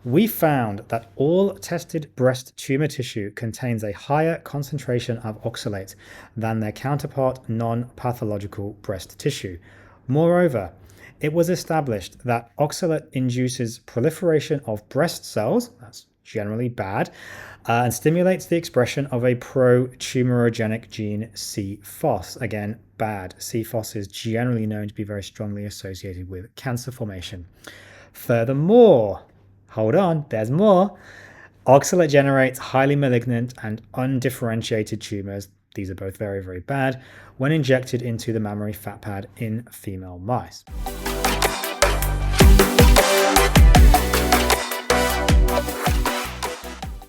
We found that all tested breast tumor tissue contains a higher concentration of oxalate than their counterpart non-pathological breast tissue. Moreover, it was established that oxalate induces proliferation of breast cells, that's generally bad, and stimulates the expression of a pro-tumorigenic gene CFOS, again bad. CFOS is generally known to be very strongly associated with cancer formation. Furthermore, hold on, there's more. Oxalate generates highly malignant and undifferentiated tumors. These are both very, very bad when injected into the mammary fat pad in female mice.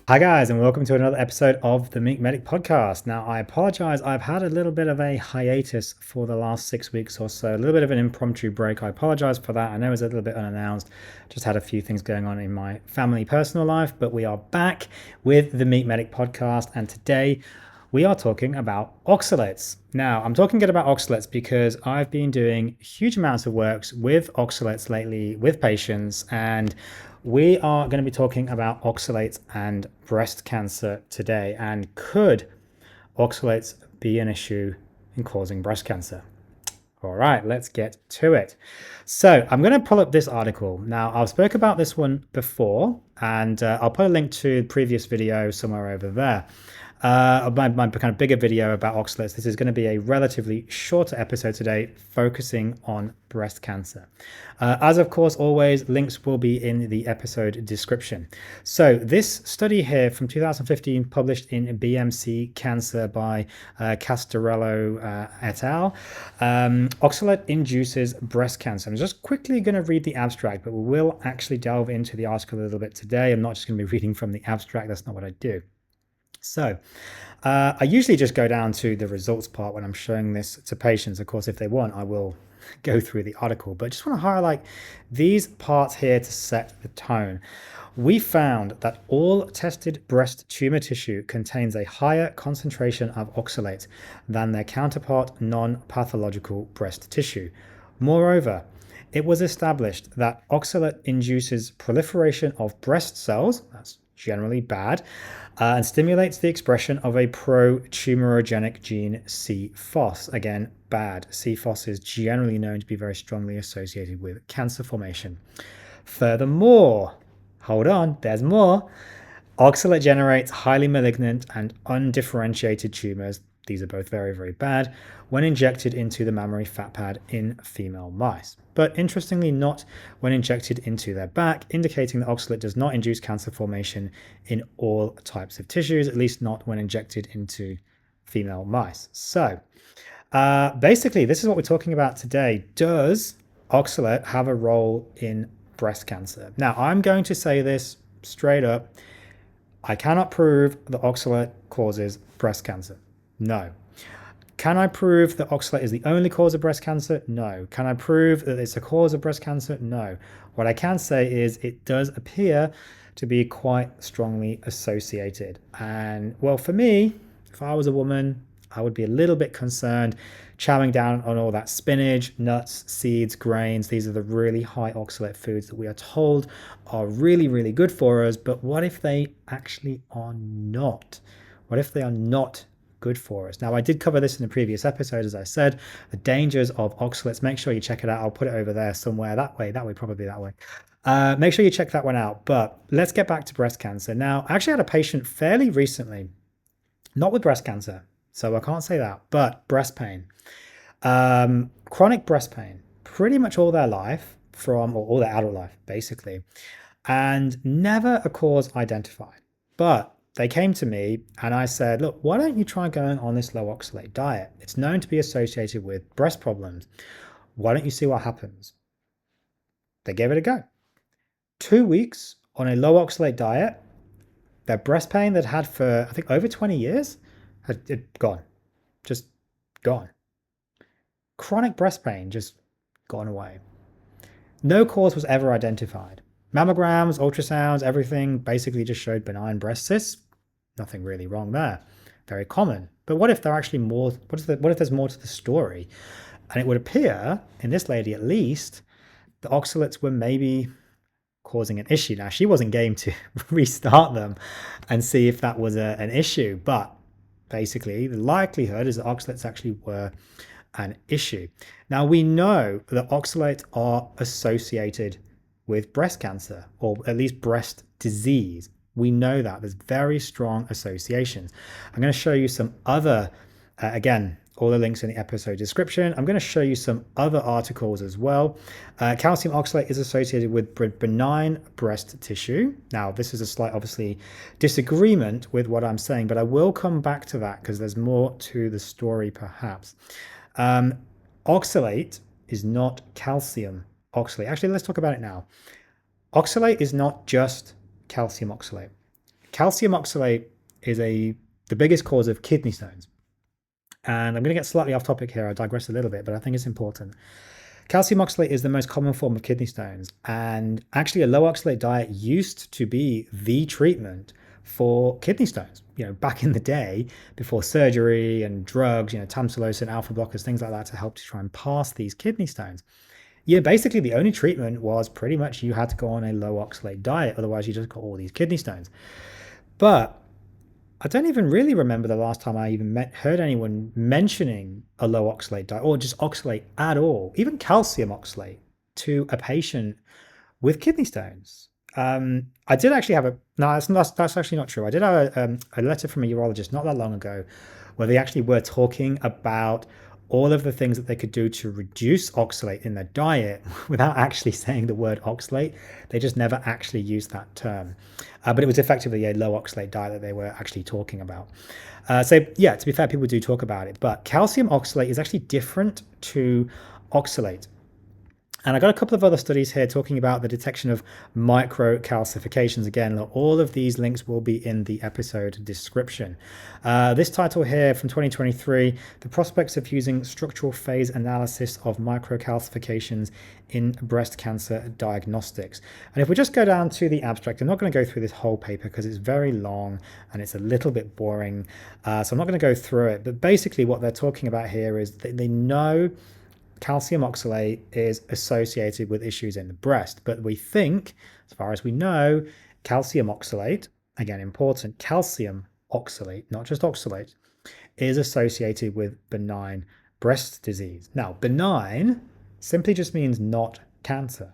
Hi guys, and welcome to another episode of the Meat Medic podcast. Now, I apologize. I've had a little bit of a hiatus for the last 6 weeks or so, a little bit of an impromptu break. I apologize for that. I know it was a little bit unannounced. Just had a few things going on in my family personal life, but we are back with the Meat Medic podcast. And today we are talking about oxalates. Now, I'm talking about oxalates because I've been doing huge amounts of work with oxalates lately with patients, and we are going to be talking about oxalates and breast cancer today. And could oxalates be an issue in causing breast cancer? All right, let's get to it. So I'm going to pull up this article. Now, I've spoke about this one before, and I'll put a link to the previous video somewhere over there. My kind of bigger video about oxalates. This is going to be a relatively shorter episode today, focusing on breast cancer. As of course, always, links will be in the episode description. So this study here from 2015, published in BMC Cancer by Castorello et al. Oxalate induces breast cancer. I'm just quickly going to read the abstract, but we will actually delve into the article a little bit today. I'm not just going to be reading from the abstract. That's not what I do. So I usually just go down to the results part when I'm showing this to patients. Of course, if they want, I will go through the article, but just want to highlight these parts here to set the tone. We found that all tested breast tumor tissue contains a higher concentration of oxalate than their counterpart non-pathological breast tissue. Moreover, it was established that oxalate induces proliferation of breast cells, that's generally bad, and stimulates the expression of a pro-tumorigenic gene CFOS, again bad. CFOS is generally known to be very strongly associated with cancer formation. Furthermore, hold on, there's more. Oxalate generates highly malignant and undifferentiated tumors. These are both very, very bad when injected into the mammary fat pad in female mice. But interestingly, not when injected into their back, indicating that oxalate does not induce cancer formation in all types of tissues, at least not when injected into female mice. So basically, this is what we're talking about today. Does oxalate have a role in breast cancer? Now, I'm going to say this straight up. I cannot prove that oxalate causes breast cancer. No. Can I prove that oxalate is the only cause of breast cancer? No. Can I prove that it's a cause of breast cancer? No. What I can say is it does appear to be quite strongly associated. And well, for me, if I was a woman, I would be a little bit concerned chowing down on all that spinach, nuts, seeds, grains. These are the really high oxalate foods that we are told are really, really good for us. But what if they actually are not? What if they are not good for us? Now, I did cover this in a previous episode, as I said, the dangers of oxalates. Make sure you check it out. I'll put it over there somewhere, probably that way. Make sure you check that one out. But let's get back to breast cancer. Now, I actually had a patient fairly recently, not with breast cancer, so I can't say that, but breast pain. Chronic breast pain, pretty much all their life, or all their adult life, basically, and never a cause identified. But they came to me and I said, look, why don't you try going on this low oxalate diet? It's known to be associated with breast problems. Why don't you see what happens? They gave it a go. 2 weeks on a low oxalate diet, their breast pain they'd had for, I think, over 20 years had gone. Just gone. Chronic breast pain just gone away. No cause was ever identified. Mammograms, ultrasounds, everything basically just showed benign breast cysts. Nothing really wrong there. Very common. But what if there are actually more? What if there's more to the story? And it would appear, in this lady at least, the oxalates were maybe causing an issue. Now, she wasn't game to restart them and see if that was an issue, but basically the likelihood is that oxalates actually were an issue. Now, we know that oxalates are associated with breast cancer, or at least breast disease. We know that there's very strong associations. I'm going to show you some other, again, all the links in the episode description. I'm going to show you some other articles as well. Calcium oxalate is associated with benign breast tissue. Now, this is a slight, obviously, disagreement with what I'm saying, but I will come back to that because there's more to the story, perhaps. Oxalate is not calcium oxalate. Actually, let's talk about it now. Oxalate is not just calcium oxalate. Calcium oxalate is the biggest cause of kidney stones. And I'm going to get slightly off topic here. I digress a little bit, but I think it's important. Calcium oxalate is the most common form of kidney stones. And actually, a low oxalate diet used to be the treatment for kidney stones. Back in the day, before surgery and drugs, tamsulosin, alpha blockers, things like that, to help to try and pass these kidney stones. Basically the only treatment was pretty much you had to go on a low oxalate diet. Otherwise, you just got all these kidney stones. But I don't even really remember the last time I even heard anyone mentioning a low oxalate diet or just oxalate at all, even calcium oxalate, to a patient with kidney stones. I did actually have that's actually not true. I did have a letter from a urologist not that long ago where they actually were talking about all of the things that they could do to reduce oxalate in their diet without actually saying the word oxalate. They just never actually used that term. But it was effectively a low oxalate diet that they were actually talking about. So yeah, to be fair, people do talk about it, but calcium oxalate is actually different to oxalate. And I got a couple of other studies here talking about the detection of microcalcifications. Again, all of these links will be in the episode description. This title here from 2023, The Prospects of Using Structural Phase Analysis of Microcalcifications in Breast Cancer Diagnostics. And if we just go down to the abstract, I'm not going to go through this whole paper because it's very long and it's a little bit boring. So I'm not going to go through it. But basically what they're talking about here is that they know calcium oxalate is associated with issues in the breast, but we think, as far as we know, calcium oxalate, again important, calcium oxalate, not just oxalate, is associated with benign breast disease. Now, benign simply just means not cancer.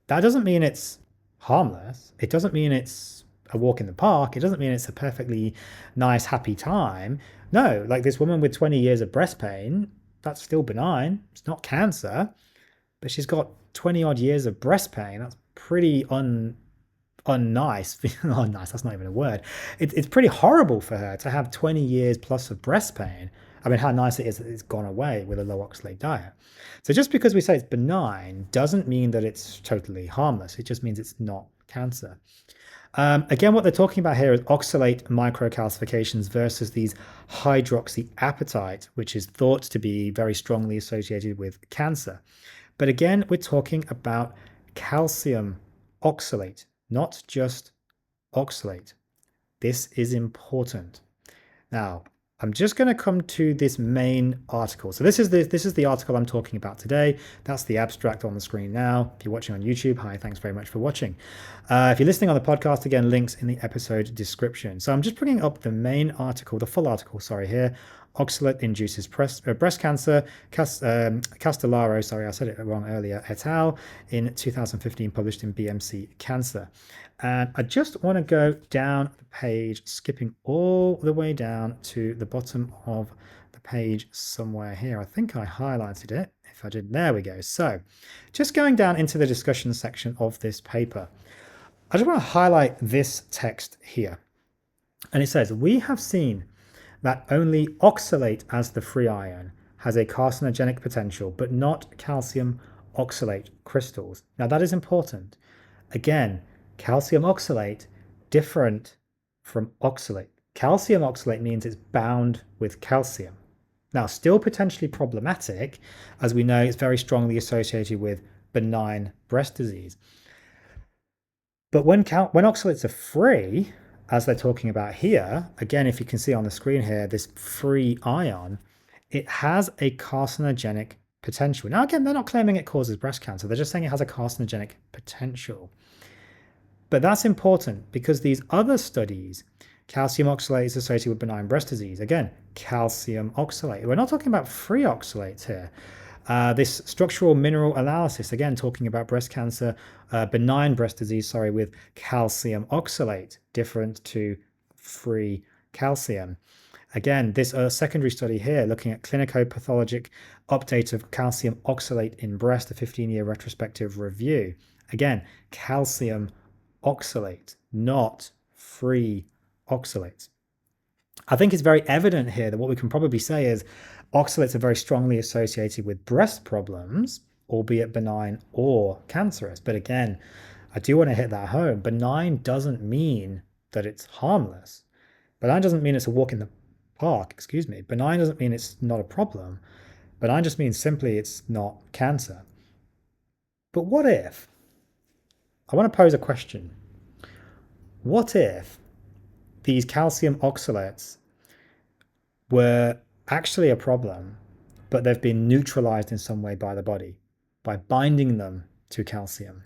That doesn't mean it's harmless. It doesn't mean it's a walk in the park. It doesn't mean it's a perfectly nice, happy time. No, like this woman with 20 years of breast pain, that's still benign. It's not cancer, but she's got 20 odd years of breast pain. That's pretty unnice. Unnice, that's not even a word. It's pretty horrible for her to have 20 years plus of breast pain. I mean, how nice it is that it's gone away with a low oxalate diet. So just because we say it's benign doesn't mean that it's totally harmless. It just means it's not cancer. Again, what they're talking about here is oxalate microcalcifications versus these hydroxyapatite, which is thought to be very strongly associated with cancer. But again, we're talking about calcium oxalate, not just oxalate. This is important. Now, I'm just going to come to this main article. So this is the article I'm talking about today. That's the abstract on the screen now. If you're watching on YouTube, hi, thanks very much for watching. If you're listening on the podcast, again, links in the episode description. So I'm just bringing up the main article, the full article, sorry, here. Oxalate induces breast cancer. Castellaro, sorry, I said it wrong earlier, et al. In 2015, published in BMC Cancer. And I just want to go down the page, skipping all the way down to the bottom of the page somewhere here. I think I highlighted it. If I did, there we go. So just going down into the discussion section of this paper, I just want to highlight this text here. And it says, we have seen that only oxalate as the free ion has a carcinogenic potential, but not calcium oxalate crystals. Now that is important. Again, calcium oxalate, different from oxalate. Calcium oxalate means it's bound with calcium. Now, still potentially problematic, as we know it's very strongly associated with benign breast disease. But when oxalates are free, as they're talking about here, again, if you can see on the screen here, this free ion, it has a carcinogenic potential. Now, again, they're not claiming it causes breast cancer. They're just saying it has a carcinogenic potential. But that's important because these other studies, calcium oxalate is associated with benign breast disease. Again, calcium oxalate. We're not talking about free oxalates here. This structural mineral analysis, again, talking about breast cancer, benign breast disease, sorry, with calcium oxalate, different to free calcium. Again, this secondary study here looking at clinico-pathologic update of calcium oxalate in breast, a 15-year retrospective review. Again, calcium oxalate, not free oxalates. I think it's very evident here that what we can probably say is oxalates are very strongly associated with breast problems, albeit benign or cancerous. But again, I do want to hit that home. Benign doesn't mean that it's harmless. Benign doesn't mean it's a walk in the park, excuse me. Benign doesn't mean it's not a problem. Benign just means simply it's not cancer. But what if? I want to pose a question. What if these calcium oxalates were actually a problem, but they've been neutralized in some way by the body, by binding them to calcium?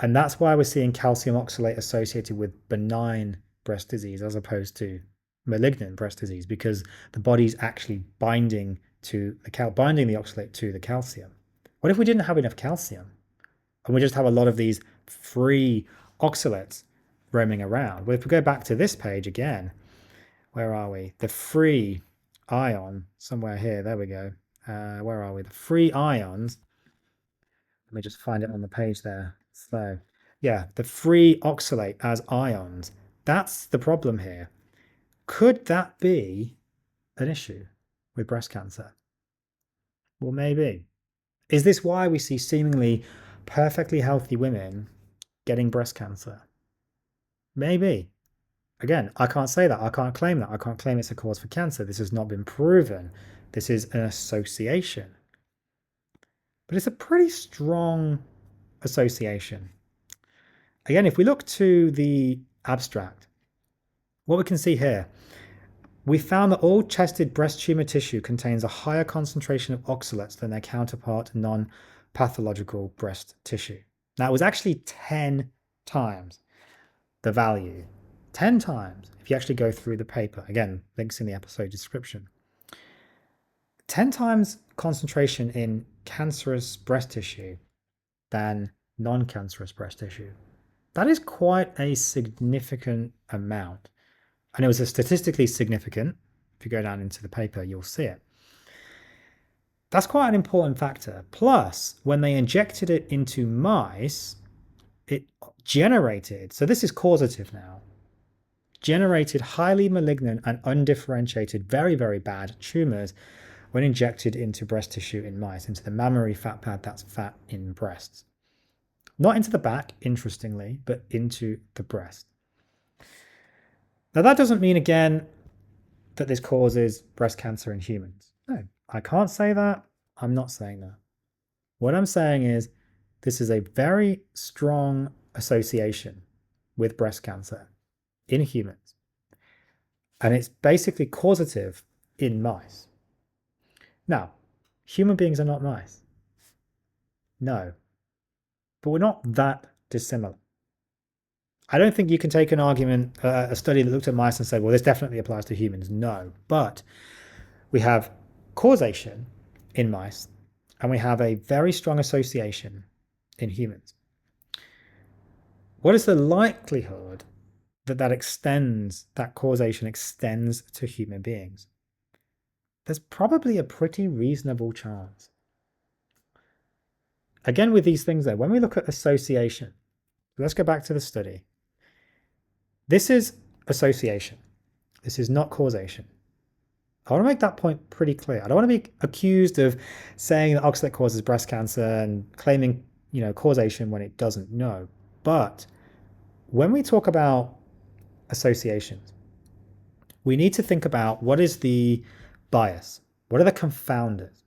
And that's why we're seeing calcium oxalate associated with benign breast disease as opposed to malignant breast disease, because the body's actually binding the oxalate to the calcium. What if we didn't have enough calcium and we just have a lot of these free oxalates roaming around? Well, if we go back to this page again, where are we? The free ion, somewhere here, there we go. Where are we? The free ions. Let me just find it on the page there. So yeah, the free oxalate as ions. That's the problem here. Could that be an issue with breast cancer? Well, maybe. Is this why we see seemingly perfectly healthy women getting breast cancer? Maybe. Again, I can't say that. I can't claim that. I can't claim it's a cause for cancer. This has not been proven. This is an association. But it's a pretty strong association. Again, if we look to the abstract, what we can see here, we found that all tested breast tumor tissue contains a higher concentration of oxalates than their counterpart non-pathological breast tissue. Now, it was actually 10 times the value. 10 times, if you actually go through the paper. Again, links in the episode description. 10 times concentration in cancerous breast tissue than non-cancerous breast tissue. That is quite a significant amount. And it was a statistically significant. If you go down into the paper, you'll see it. That's quite an important factor. Plus, when they injected it into mice, it generated, so this is causative now, generated highly malignant and undifferentiated, very, very bad tumors when injected into breast tissue in mice, into the mammary fat pad, that's fat in breasts. Not into the back, interestingly, but into the breast. Now, that doesn't mean, again, that this causes breast cancer in humans. No, I can't say that. I'm not saying that. What I'm saying is this is a very strong association with breast cancer in humans. And it's basically causative in mice. Now, human beings are not mice. No. But we're not that dissimilar. I don't think you can take an argument, a study that looked at mice and said, well, this definitely applies to humans. No. But we have causation in mice, and we have a very strong association in humans. What is the likelihood that that causation extends to human beings? There's probably a pretty reasonable chance. Again, with these things though, when we look at association, let's go back to the study. This is association. This is not causation. I want to make that point pretty clear. I don't want to be accused of saying that oxalate causes breast cancer and claiming, causation when it doesn't. No. But when we talk about associations, we need to think about what is the bias? What are the confounders?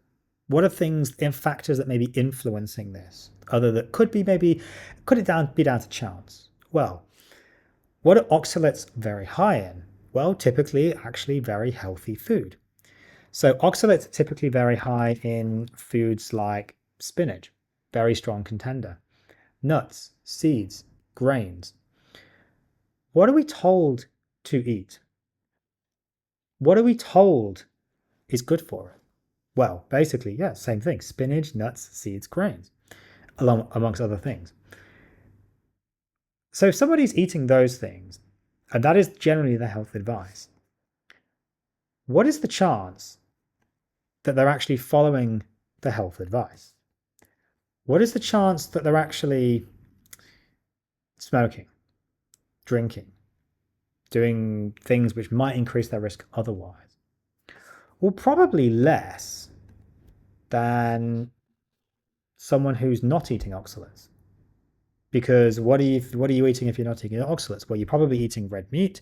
What are things and factors that may be influencing this? Could it be down to chance? Well, what are oxalates very high in? Well, typically actually very healthy food. So oxalates are typically very high in foods like spinach, very strong contender. Nuts, seeds, grains. What are we told to eat? What are we told is good for us? Well, basically, yeah, same thing. Spinach, nuts, seeds, grains, amongst other things. So if somebody's eating those things, and that is generally the health advice, what is the chance that they're actually following the health advice? What is the chance that they're actually smoking, drinking, doing things which might increase their risk otherwise? Well, probably less than someone who's not eating oxalates. Because what are you eating if you're not eating oxalates? Well, you're probably eating red meat,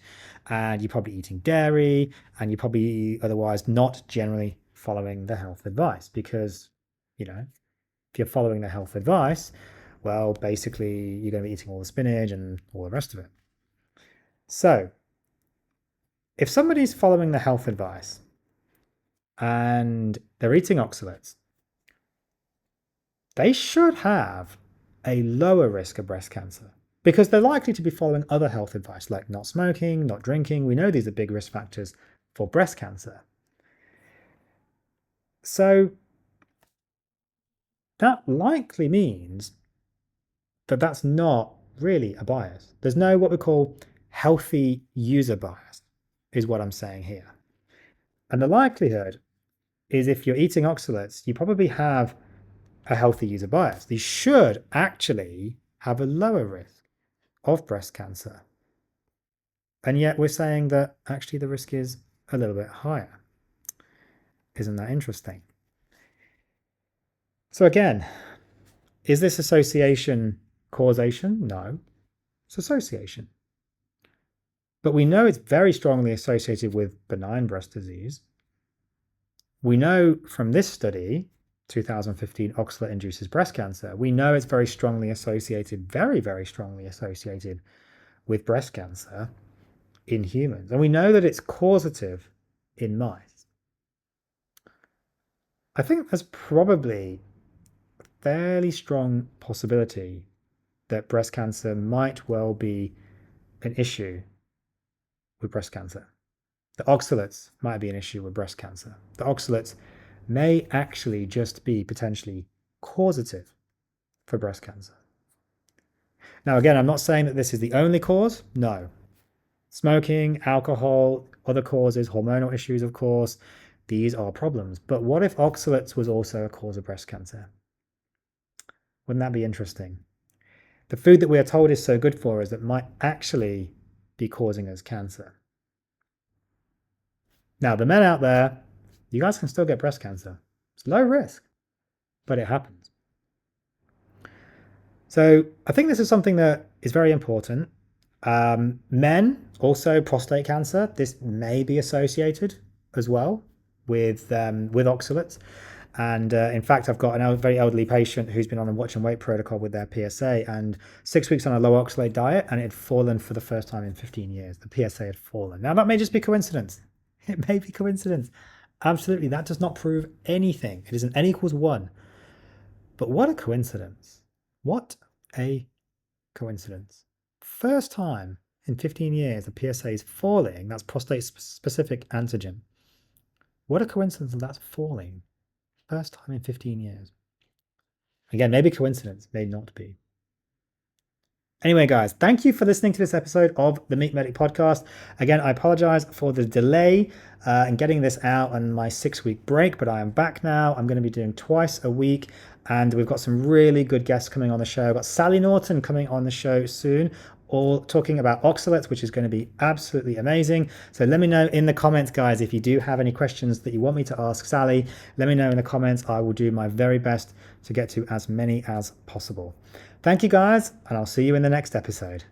and you're probably eating dairy, and you're probably otherwise not generally following the health advice. Because, if you're following the health advice, well, basically you're going to be eating all the spinach and all the rest of it. So, if somebody's following the health advice and they're eating oxalates, they should have a lower risk of breast cancer because they're likely to be following other health advice like not smoking, not drinking. We know these are big risk factors for breast cancer. So that likely means that that's not really a bias. There's no what we call healthy user bias, is what I'm saying here. And the likelihood is if you're eating oxalates, you probably have a healthy user bias. These should actually have a lower risk of breast cancer. And yet we're saying that actually the risk is a little bit higher. Isn't that interesting? So again, is this association causation? No, it's association. But we know it's very strongly associated with benign breast disease. We know from this study, 2015, oxalate induces breast cancer. We know it's very strongly associated, very, very strongly associated with breast cancer in humans. And we know that it's causative in mice. I think there's probably a fairly strong possibility that breast cancer might well be an issue with breast cancer. The oxalates might be an issue with breast cancer. The oxalates may actually just be potentially causative for breast cancer. Now, again, I'm not saying that this is the only cause. No. Smoking, alcohol, other causes, hormonal issues, of course, these are problems. But what if oxalates was also a cause of breast cancer? Wouldn't that be interesting? The food that we are told is so good for us that might actually be causing us cancer. Now, the men out there, you guys can still get breast cancer. It's low risk, but it happens. So I think this is something that is very important. Men, also prostate cancer, this may be associated as well with oxalates. And in fact, I've got a very elderly patient who's been on a watch and wait protocol with their PSA and 6 weeks on a low oxalate diet, and it had fallen for the first time in 15 years. The PSA had fallen. Now, that may just be coincidence. It may be coincidence. Absolutely, that does not prove anything. It is an N equals 1. But what a coincidence. What a coincidence. First time in 15 years the PSA is falling. That's prostate-specific antigen. What a coincidence that that's falling. First time in 15 years. Again, maybe coincidence, may not be. Anyway, guys, thank you for listening to this episode of the Meat Medic podcast. Again, I apologize for the delay in getting this out on my 6-week break, but I am back now. I'm going to be doing twice a week, and we've got some really good guests coming on the show. I've got Sally Norton coming on the show soon, all talking about oxalates, which is going to be absolutely amazing. So let me know in the comments, guys, if you do have any questions that you want me to ask Sally. Let me know in the comments. I will do my very best to get to as many as possible. Thank you, guys, and I'll see you in the next episode.